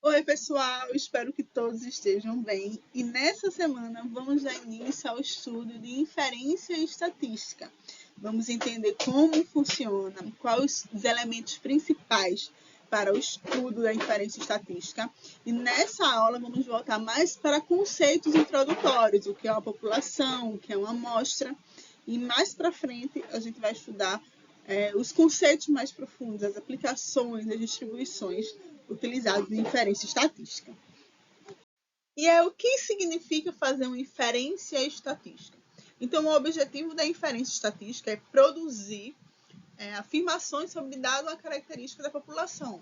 Oi, pessoal, espero que todos estejam bem. E nessa semana vamos dar início ao estudo de inferência e estatística. Vamos entender como funciona, quais os elementos principais para o estudo da inferência estatística. E nessa aula vamos voltar mais para conceitos introdutórios, o que é uma população, o que é uma amostra. E mais para frente a gente vai estudar os conceitos mais profundos, as aplicações, as distribuições utilizados em inferência estatística. E é o que significa fazer uma inferência estatística. Então, o objetivo da inferência estatística é produzir afirmações sobre dado ou característica da população,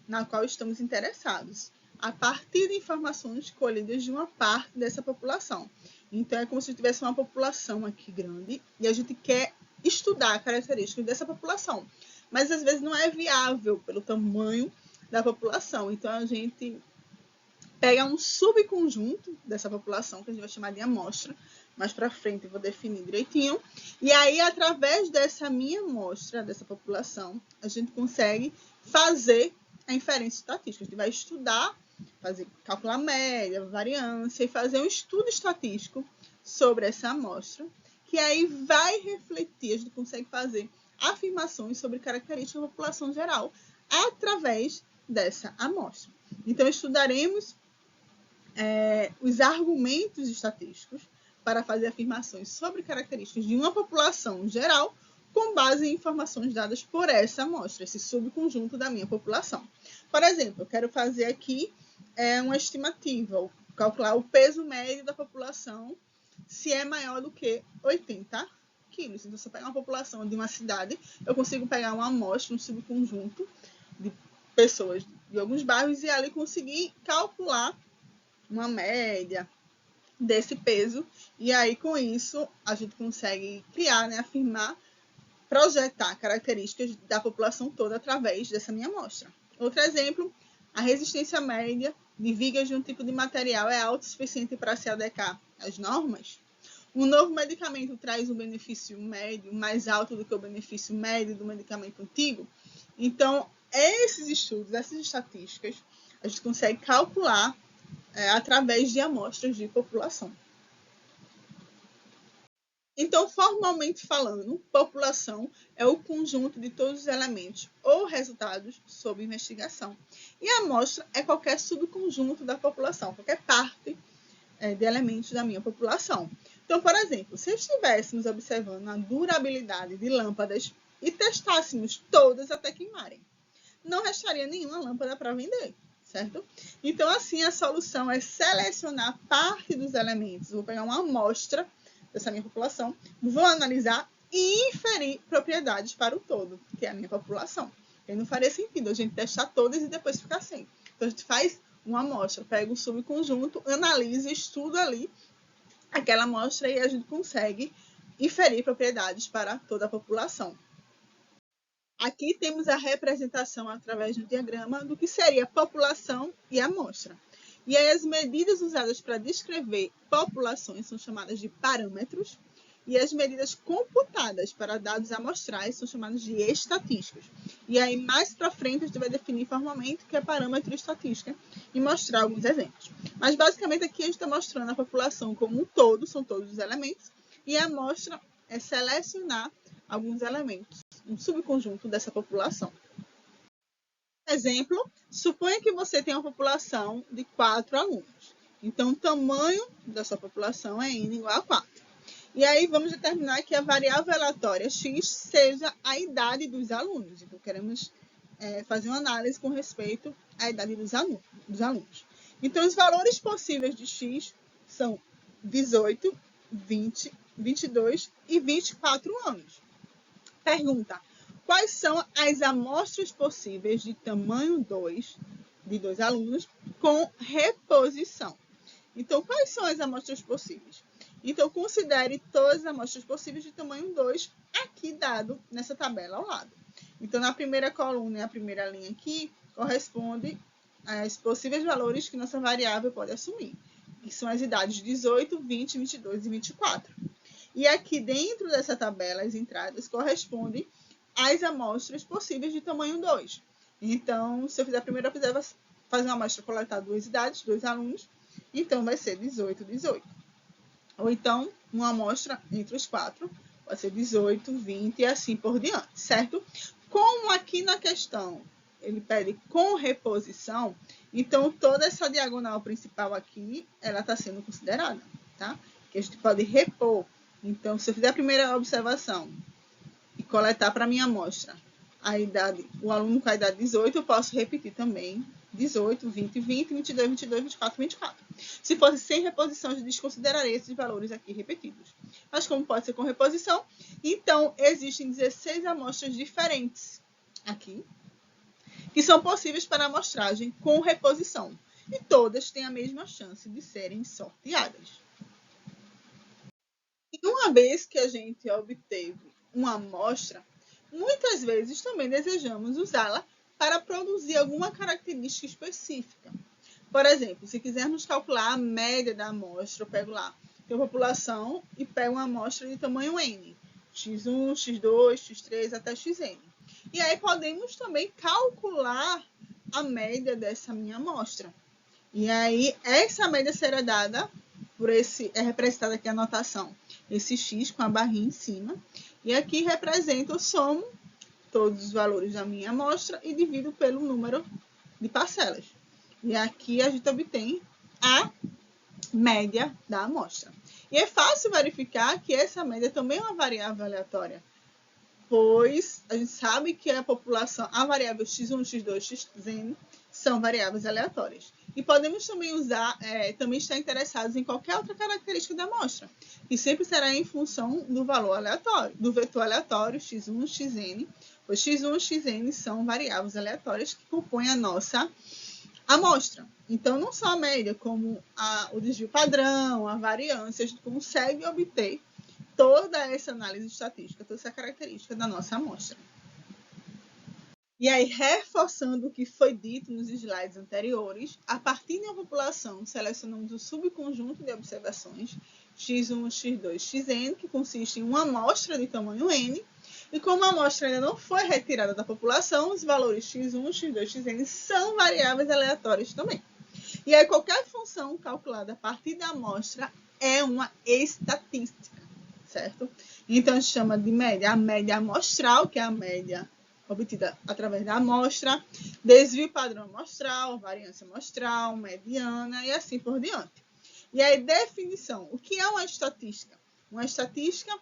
na qual estamos interessados, a partir de informações colhidas de uma parte dessa população. Então, é como se tivesse uma população aqui grande e a gente quer estudar características dessa população, mas às vezes não é viável pelo tamanho da população. Então, a gente pega um subconjunto dessa população, que a gente vai chamar de amostra, mais para frente eu vou definir direitinho, e aí, através dessa minha amostra, dessa população, a gente consegue fazer a inferência estatística. A gente vai estudar, calcular média, variância, e fazer um estudo estatístico sobre essa amostra, que aí vai refletir, a gente consegue fazer afirmações sobre características da população geral, através dessa amostra. Então, estudaremos os argumentos estatísticos para fazer afirmações sobre características de uma população geral com base em informações dadas por essa amostra, esse subconjunto da minha população. Por exemplo, eu quero fazer aqui uma estimativa, calcular o peso médio da população se é maior do que 80 quilos. Então, se eu pegar uma população de uma cidade, eu consigo pegar uma amostra, um subconjunto de pessoas de alguns bairros e ali conseguir calcular uma média desse peso, e aí com isso a gente consegue criar, afirmar, projetar características da população toda através dessa minha amostra. Outro exemplo, a resistência média de vigas de um tipo de material é autossuficiente para se adequar às normas? Um novo medicamento traz um benefício médio mais alto do que o benefício médio do medicamento antigo? Então, esses estudos, essas estatísticas, a gente consegue calcular através de amostras de população. Então, formalmente falando, população é o conjunto de todos os elementos ou resultados sob investigação. E a amostra é qualquer subconjunto da população, qualquer parte de elementos da minha população. Então, por exemplo, se estivéssemos observando a durabilidade de lâmpadas e testássemos todas até queimarem, não restaria nenhuma lâmpada para vender. Certo? Então, assim, a solução é selecionar parte dos elementos. Vou pegar uma amostra dessa minha população, vou analisar e inferir propriedades para o todo, que é a minha população. E não faria sentido a gente testar todas e depois ficar sem. Então, a gente faz uma amostra, pega um subconjunto, analisa, estuda ali aquela amostra e a gente consegue inferir propriedades para toda a população. Aqui temos a representação através do diagrama do que seria a população e a amostra. E aí as medidas usadas para descrever populações são chamadas de parâmetros e as medidas computadas para dados amostrais são chamadas de estatísticas. E aí mais para frente a gente vai definir formalmente o que é parâmetro e estatística e mostrar alguns exemplos. Mas basicamente aqui a gente está mostrando a população como um todo, são todos os elementos, e a amostra é selecionar alguns elementos, um subconjunto dessa população. Exemplo, suponha que você tem uma população de 4 alunos. Então, o tamanho da sua população é n igual a 4. E aí, vamos determinar que a variável aleatória x seja a idade dos alunos. Então, queremos fazer uma análise com respeito à idade dos alunos. Então, os valores possíveis de x são 18, 20, 22 e 24 anos. Pergunta: quais são as amostras possíveis de tamanho 2, de 2 alunos, com reposição? Então, quais são as amostras possíveis? Então, considere todas as amostras possíveis de tamanho 2, aqui dado nessa tabela ao lado. Então, na primeira coluna e a primeira linha aqui, corresponde aos possíveis valores que nossa variável pode assumir, que são as idades 18, 20, 22 e 24. E aqui dentro dessa tabela, as entradas correspondem às amostras possíveis de tamanho 2. Então, se eu fizer a primeira fazer uma amostra coletar 2 idades, 2 alunos, então vai ser 18, 18. Ou então, uma amostra entre os 4, pode ser 18, 20 e assim por diante, certo? Como aqui na questão ele pede com reposição, então toda essa diagonal principal aqui, ela está sendo considerada, tá? Que a gente pode repor. Então, se eu fizer a primeira observação e coletar para a minha amostra a idade, o aluno com a idade 18, eu posso repetir também 18, 20, 20, 22, 22, 24, 24. Se fosse sem reposição, eu desconsideraria esses valores aqui repetidos. Mas como pode ser com reposição, então existem 16 amostras diferentes aqui, que são possíveis para amostragem com reposição. E todas têm a mesma chance de serem sorteadas. E uma vez que a gente obteve uma amostra, muitas vezes também desejamos usá-la para produzir alguma característica específica. Por exemplo, se quisermos calcular a média da amostra, eu pego lá a população e pego uma amostra de tamanho N, x1, x2, x3 até xn. E aí podemos também calcular a média dessa minha amostra. E aí essa média será dada por é representada aqui a anotação, esse x com a barrinha em cima. E aqui representa, eu somo todos os valores da minha amostra e divido pelo número de parcelas. E aqui a gente obtém a média da amostra. E é fácil verificar que essa média também é uma variável aleatória, pois a gente sabe que a população, a variável x1, x2, xn são variáveis aleatórias. E podemos também usar, também estar interessados em qualquer outra característica da amostra, que sempre será em função do valor aleatório, do vetor aleatório x1, xn, pois x1 e xn são variáveis aleatórias que compõem a nossa amostra. Então, não só a média, como o desvio padrão, a variância, a gente consegue obter toda essa análise estatística, toda essa característica da nossa amostra. E aí, reforçando o que foi dito nos slides anteriores, a partir de uma população, selecionamos o subconjunto de observações x1, x2, xn, que consiste em uma amostra de tamanho n, e como a amostra ainda não foi retirada da população, os valores x1, x2, xn são variáveis aleatórias também. E aí, qualquer função calculada a partir da amostra é uma estatística, certo? Então, a gente chama de média a média amostral, que é a média obtida através da amostra, desvio padrão amostral, variância amostral, mediana e assim por diante. E aí, definição. O que é uma estatística? Uma estatística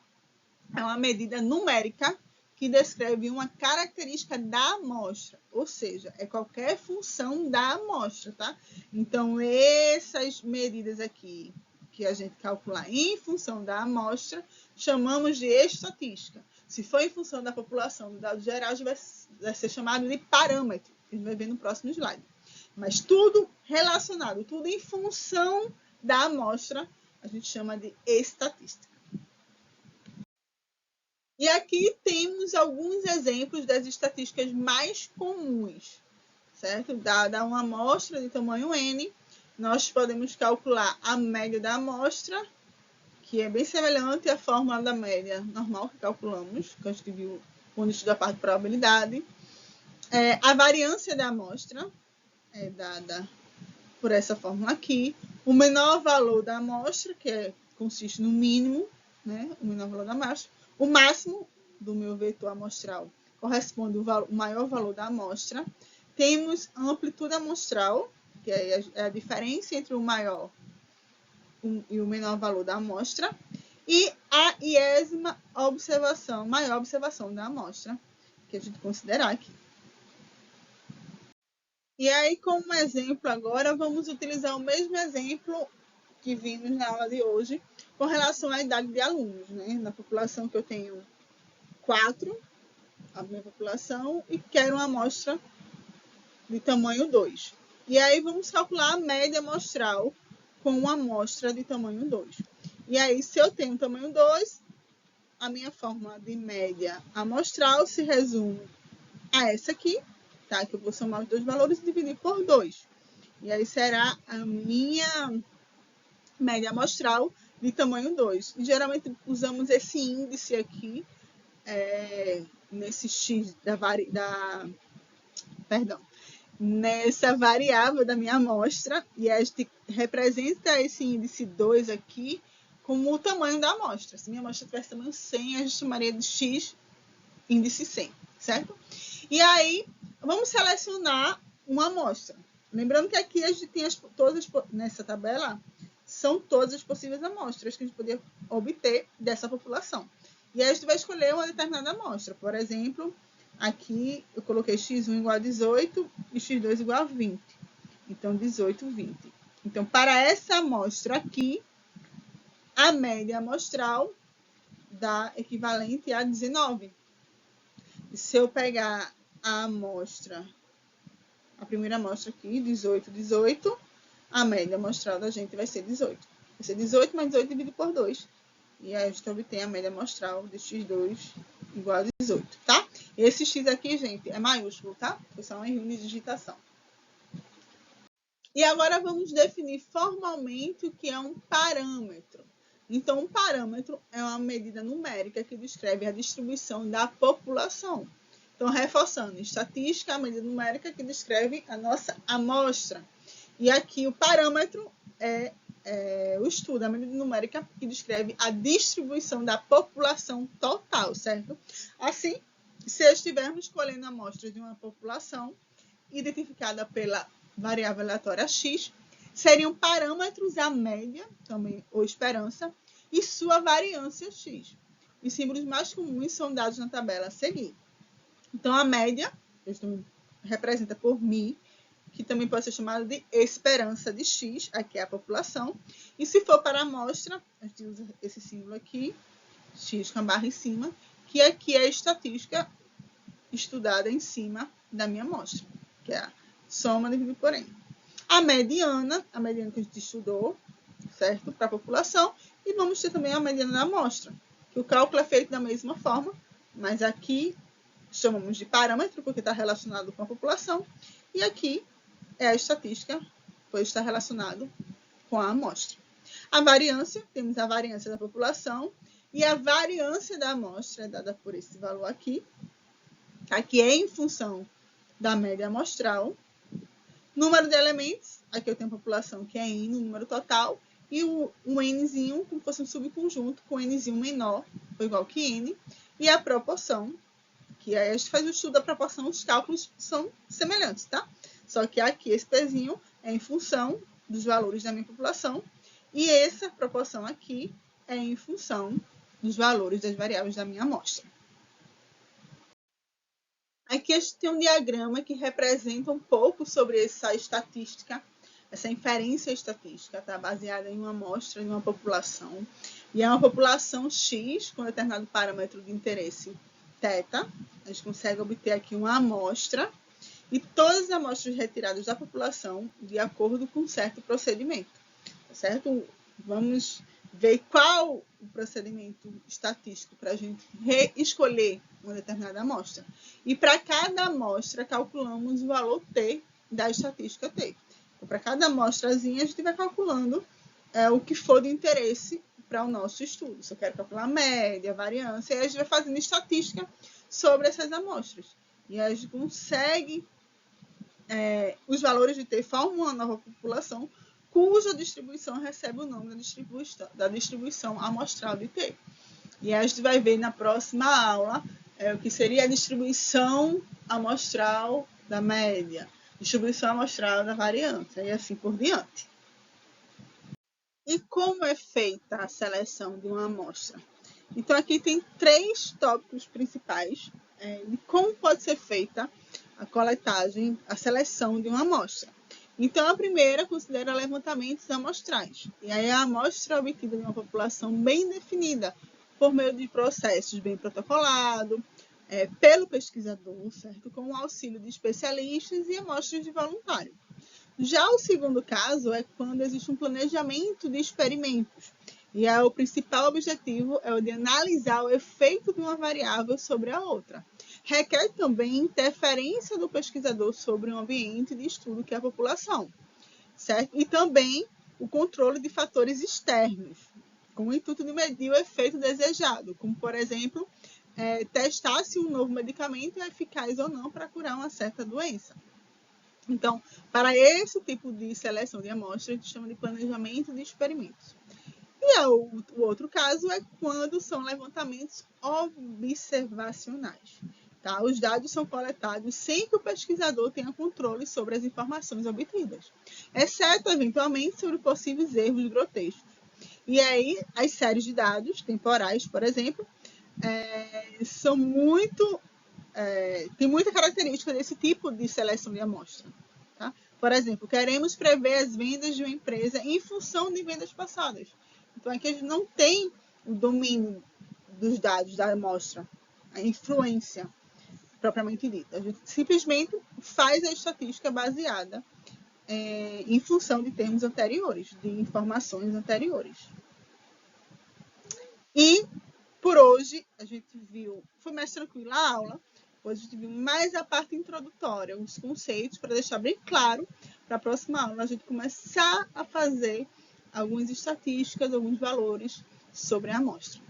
é uma medida numérica que descreve uma característica da amostra, ou seja, é qualquer função da amostra, tá? Então, essas medidas aqui que a gente calcula em função da amostra, chamamos de estatística. Se for em função da população, do dado geral, vai ser chamado de parâmetro, que a gente vai ver no próximo slide. Mas tudo relacionado, tudo em função da amostra, a gente chama de estatística. E aqui temos alguns exemplos das estatísticas mais comuns, certo? Dada uma amostra de tamanho N, nós podemos calcular a média da amostra, que é bem semelhante à fórmula da média normal que calculamos, que a gente viu quando estudou a parte de probabilidade. A variância da amostra é dada por essa fórmula aqui. O menor valor da amostra, que consiste no mínimo, né? O menor valor da amostra. O máximo do meu vetor amostral corresponde ao maior valor da amostra. Temos a amplitude amostral, que é a diferença entre o maior e o menor valor da amostra, e a iésima observação, maior observação da amostra, que a gente considerar aqui. E aí, como exemplo agora, vamos utilizar o mesmo exemplo que vimos na aula de hoje, com relação à idade de alunos, né? Na população que eu tenho 4, a minha população, e quero uma amostra de tamanho 2. E aí, vamos calcular a média amostral com uma amostra de tamanho 2. E aí, se eu tenho tamanho 2, a minha fórmula de média amostral se resume a essa aqui, tá? Que eu vou somar os dois valores e dividir por 2. E aí será a minha média amostral de tamanho 2. E geralmente usamos esse índice aqui, nesse X nessa variável da minha amostra, e a gente representa esse índice 2 aqui como o tamanho da amostra. Se minha amostra tivesse tamanho 100, a gente chamaria de x índice 100, certo? E aí, vamos selecionar uma amostra. Lembrando que aqui a gente tem nessa tabela, são todas as possíveis amostras que a gente poderia obter dessa população. E aí a gente vai escolher uma determinada amostra. Por exemplo, aqui eu coloquei x1 igual a 18 e x2 igual a 20. Então, 18, 20. Então, para essa amostra aqui, a média amostral dá equivalente a 19. E se eu pegar a amostra, a primeira amostra aqui, 18, 18, a média amostral da gente vai ser 18. Vai ser 18 mais 18 dividido por 2. E aí a gente obtém a média amostral de x2 igual a 18, tá? Esse x aqui, gente, é maiúsculo, tá? Foi só um erro de digitação. E agora vamos definir formalmente o que é um parâmetro. Então, um parâmetro é uma medida numérica que descreve a distribuição da população. Então, reforçando, estatística é a medida numérica que descreve a nossa amostra. E aqui o parâmetro é o estudo, a medida numérica que descreve a distribuição da população total, certo? Assim, se estivermos escolhendo amostras de uma população identificada pela variável aleatória x, seriam parâmetros a média, também, ou esperança, e sua variância x. Os símbolos mais comuns são dados na tabela a seguir. Então, a média, representa por μ, que também pode ser chamada de esperança de x, aqui é a população. E se for para a amostra, a gente usa esse símbolo aqui, x com a barra em cima, que aqui é a estatística estudada em cima da minha amostra, que é a soma dividido por n. A mediana que a gente estudou, certo? Para a população. E vamos ter também a mediana da amostra, que o cálculo é feito da mesma forma, mas aqui chamamos de parâmetro, porque está relacionado com a população. E aqui é a estatística, pois está relacionado com a amostra. A variância, temos a variância da população, e a variância da amostra é dada por esse valor aqui, que é em função da média amostral. Número de elementos, aqui eu tenho a população que é n, o número total, e um nzinho, como se fosse um subconjunto, com nzinho menor, ou igual que n, e a proporção, que aí a gente faz o estudo da proporção, os cálculos são semelhantes, tá? Só que aqui esse pezinho é em função dos valores da minha população, e essa proporção aqui é em função dos valores das variáveis da minha amostra. Aqui a gente tem um diagrama que representa um pouco sobre essa estatística, essa inferência estatística, está baseada em uma amostra de uma população. E é uma população X com determinado parâmetro de interesse θ. A gente consegue obter aqui uma amostra e todas as amostras retiradas da população de acordo com um certo procedimento. Certo? Vamos ver qual o procedimento estatístico para a gente reescolher uma determinada amostra. E para cada amostra, calculamos o valor T da estatística T. Então, para cada amostrazinha, a gente vai calculando o que for de interesse para o nosso estudo. Se eu quero calcular a média, a variância, aí a gente vai fazendo estatística sobre essas amostras. E aí a gente consegue os valores de T formam uma nova população, cuja distribuição recebe o nome da distribuição amostral de T. E a gente vai ver na próxima aula o que seria a distribuição amostral da média, distribuição amostral da variância, e assim por diante. E como é feita a seleção de uma amostra? Então, aqui tem 3 tópicos principais de como pode ser feita a coletagem, a seleção de uma amostra. Então, a primeira considera levantamentos amostrais. E aí a amostra obtida de uma população bem definida, por meio de processos bem protocolados, pelo pesquisador, certo? Com o auxílio de especialistas e amostras de voluntário. Já o segundo caso é quando existe um planejamento de experimentos. E o principal objetivo é o de analisar o efeito de uma variável sobre a outra. Requer também interferência do pesquisador sobre o ambiente de estudo que é a população, certo? E também o controle de fatores externos, com o intuito de medir o efeito desejado, como, por exemplo, testar se um novo medicamento é eficaz ou não para curar uma certa doença. Então, para esse tipo de seleção de amostra, a gente chama de planejamento de experimentos. E o outro caso é quando são levantamentos observacionais. Tá? Os dados são coletados sem que o pesquisador tenha controle sobre as informações obtidas, exceto, eventualmente, sobre possíveis erros grotescos. E aí, as séries de dados temporais, por exemplo, são tem muita característica desse tipo de seleção de amostra. Tá? Por exemplo, queremos prever as vendas de uma empresa em função de vendas passadas. Então, aqui a gente não tem o domínio dos dados da amostra, a influência propriamente dita. A gente simplesmente faz a estatística baseada em função de termos anteriores, de informações anteriores. E, por hoje, a gente viu, foi mais tranquila a aula, hoje a gente viu mais a parte introdutória, os conceitos, para deixar bem claro, para a próxima aula a gente começar a fazer algumas estatísticas, alguns valores sobre a amostra.